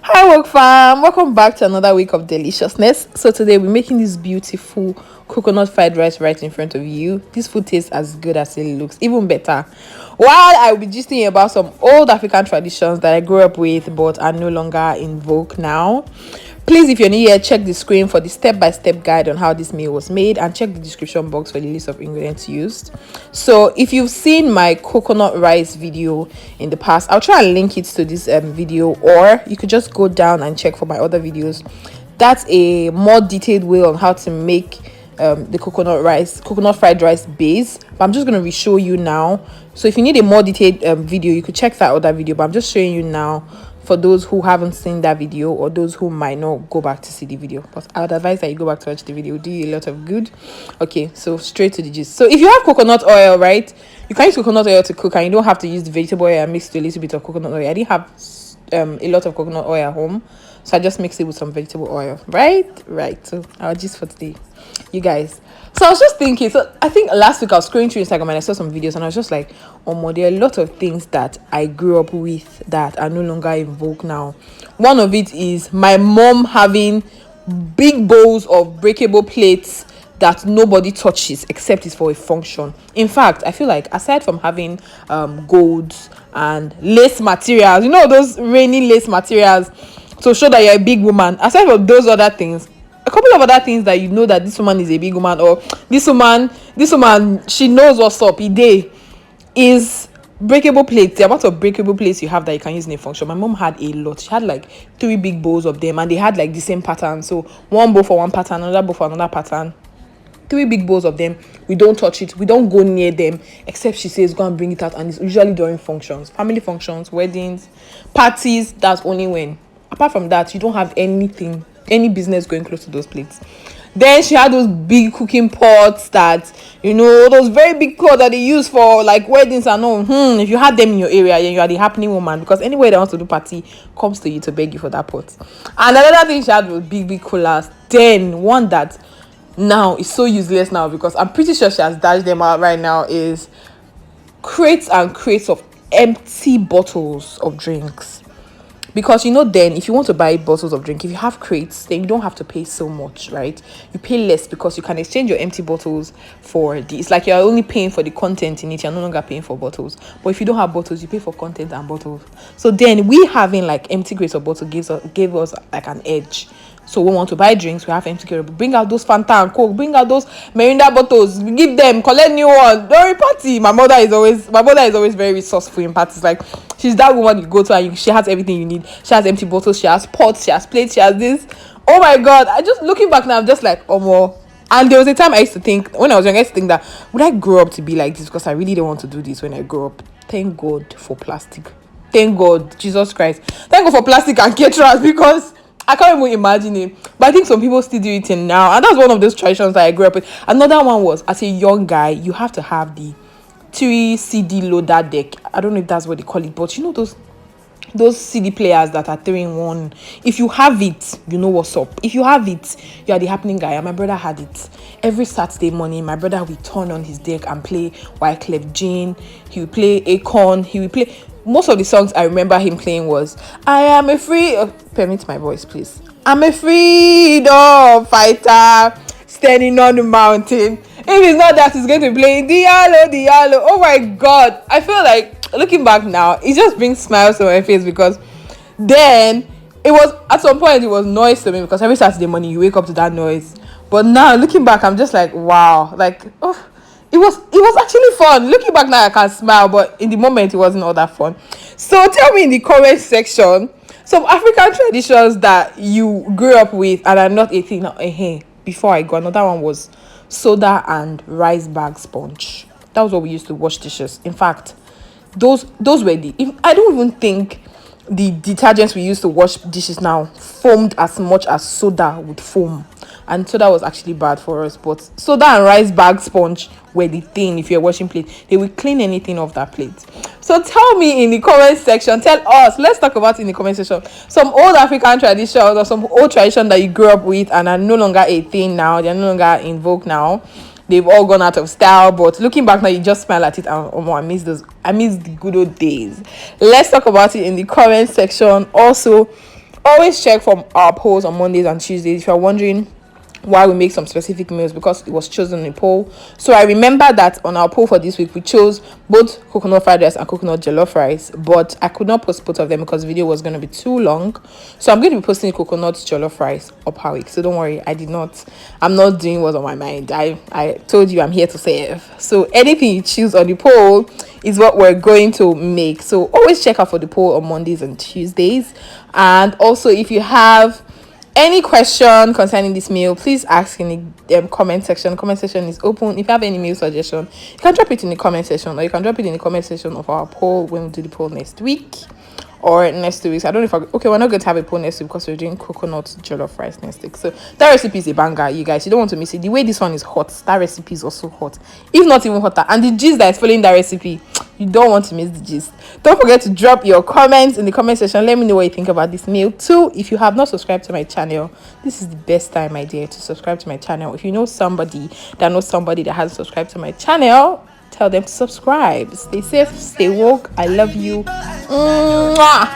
Hi work fam, welcome back to another week of deliciousness. So today we're making this beautiful coconut fried rice right in front of you. This food tastes as good as it looks, even better. While I will be gisting about some old African traditions that I grew up with but are no longer in vogue now. Please, if you're new here, check the screen for the step-by-step guide on how this meal was made, and check the description box for the list of ingredients used. So if you've seen my coconut rice video in the past, I'll try and link it to this video, or you could just go down and check for my other videos. That's a more detailed way on how to make the coconut fried rice base, but I'm just going to re-show you now. So if you need a more detailed video, you could check that other video, but I'm just showing you now for those who haven't seen that video, or those who might not go back to see the video. But I would advise that you go back to watch the video. It'll do you a lot of good. Okay, so straight to the gist. So if you have coconut oil, right, you can use coconut oil to cook, and you don't have to use the vegetable oil and mix it with a little bit of coconut oil. I didn't have a lot of coconut oil at home, so I just mixed it with some vegetable oil. Right. So our gist for today, you guys. So I was just thinking, so I think last week I was scrolling through Instagram and I saw some videos, and I was just like, oh, there are a lot of things that I grew up with that are no longer in vogue now. One of it is my mom having big bowls of breakable plates that nobody touches except it's for a function. In fact, I feel like aside from having golds and lace materials, you know, those rainy lace materials to show that you're a big woman, aside from those other things, a couple of other things that you know that this woman is a big woman, or this woman she knows what's up, is breakable plates. The amount of breakable plates you have that you can use in a function. My mom had a lot. She had like 3 big bowls of them, and they had like the same pattern. So one bowl for one pattern, another bowl for another pattern. 3 big bowls of them. We don't touch it, we don't go near them, except she says go and bring it out, and it's usually during functions, family functions, weddings, parties. That's only when. Apart from that, you don't have any business going close to those plates. Then she had those big cooking pots that, you know, those very big pots that they use for like weddings and all. If you had them in your area, then you are the happening woman, because anywhere they want to do party comes to you to beg you for that pot. And another thing she had was big coolers. Then one that now is so useless now, because I'm pretty sure she has dashed them out right now, is crates and crates of empty bottles of drinks. Because you know, then if you want to buy bottles of drink, if you have crates, then you don't have to pay so much, right? You pay less because you can exchange your empty bottles for the, it's like you're only paying for the content in it, you're no longer paying for bottles. But if you don't have bottles, you pay for content and bottles. So then we having like empty crates of bottle gave us like an edge. So we want to buy drinks, we have empty crate. Bring out those Fanta and Coke, bring out those Mirinda bottles, we give them, collect new ones during party. My mother is always very resourceful in parties. Like, she's that woman you go to and she has everything you need. She has empty bottles, she has pots, she has plates, she has this. Oh my god, I just looking back now, I'm just like, oh more. And there was a time I used to think, when I was young, I used to think that would I grow up to be like this, because I really don't want to do this when I grow up. Thank God for plastic. Thank God, Jesus Christ. Thank God for plastic and caterers, because I can't even imagine it. But I think some people still do it in now, and that's one of those traditions that I grew up with. Another one was, as a young guy, you have to have the 3 CD loader deck. I don't know if that's what they call it, but you know those CD players that are 3 in 1. If you have it, you know what's up. If you have it, you are the happening guy. And my brother had it. Every Saturday morning, my brother will turn on his deck and play Wyclef Jean. He will play Akon. He will play. Most of the songs I remember him playing was I am a free, permit my voice please, I'm a freedom fighter standing on the mountain. If it's not that, he's going to be playing Diallo. Oh my god, I feel like looking back now, it just brings smiles to my face, because then it was, at some point it was noise to me, because every Saturday morning you wake up to that noise. But now looking back, I'm just like, wow, like, oh, it was actually fun. Looking back now, I can smile, but in the moment, it wasn't all that fun. So tell me in the comment section some African traditions that you grew up with and are not a thing now. Before I go, another one was soda and rice bag sponge. That was what we used to wash dishes. In fact, those were I don't even think the detergents we used to wash dishes now foamed as much as soda would foam. And soda was actually bad for us, but soda and rice bag sponge were the thing. If you're washing plate, they will clean anything off that plate. So tell me in the comment section, tell us, let's talk about in the comment section some old African traditions or some old tradition that you grew up with and are no longer a thing now, they're no longer in vogue now. they've all gone out of style. But looking back now, you just smile at it and oh, I miss the good old days. Let's talk about it in the comment section. Also, always check for our polls on Mondays and Tuesdays if you're wondering why we make some specific meals, because it was chosen in a poll. So I remember that on our poll for this week we chose both coconut fried rice and coconut jollof rice, but I could not post both of them because the video was going to be too long. So I'm going to be posting coconut jollof rice up her week, so don't worry, I'm not doing what's on my mind. I told you I'm here to serve. So anything you choose on the poll is what we're going to make. So always check out for the poll on Mondays and Tuesdays. And also, if you have any question concerning this meal, please ask in the comment section. Comment section is open. If you have any meal suggestion, you can drop it in the comment section, or you can drop it in the comment section of our poll when we do the poll next week or next 2 weeks. I don't know if we're not going to have a poll next week because we're doing coconut jollof rice next week. So that recipe is a banger, you guys. You don't want to miss it. The way this one is hot, that recipe is also hot, if not even hotter. And the gist that is following that recipe, you don't want to miss the gist. Don't forget to drop your comments in the comment section. Let me know what you think about this meal too. If you have not subscribed to my channel, this is the best time, my dear, to subscribe to my channel. If you know somebody that hasn't subscribed to my channel, tell them to subscribe. Stay safe, stay woke. I love you. Mwah!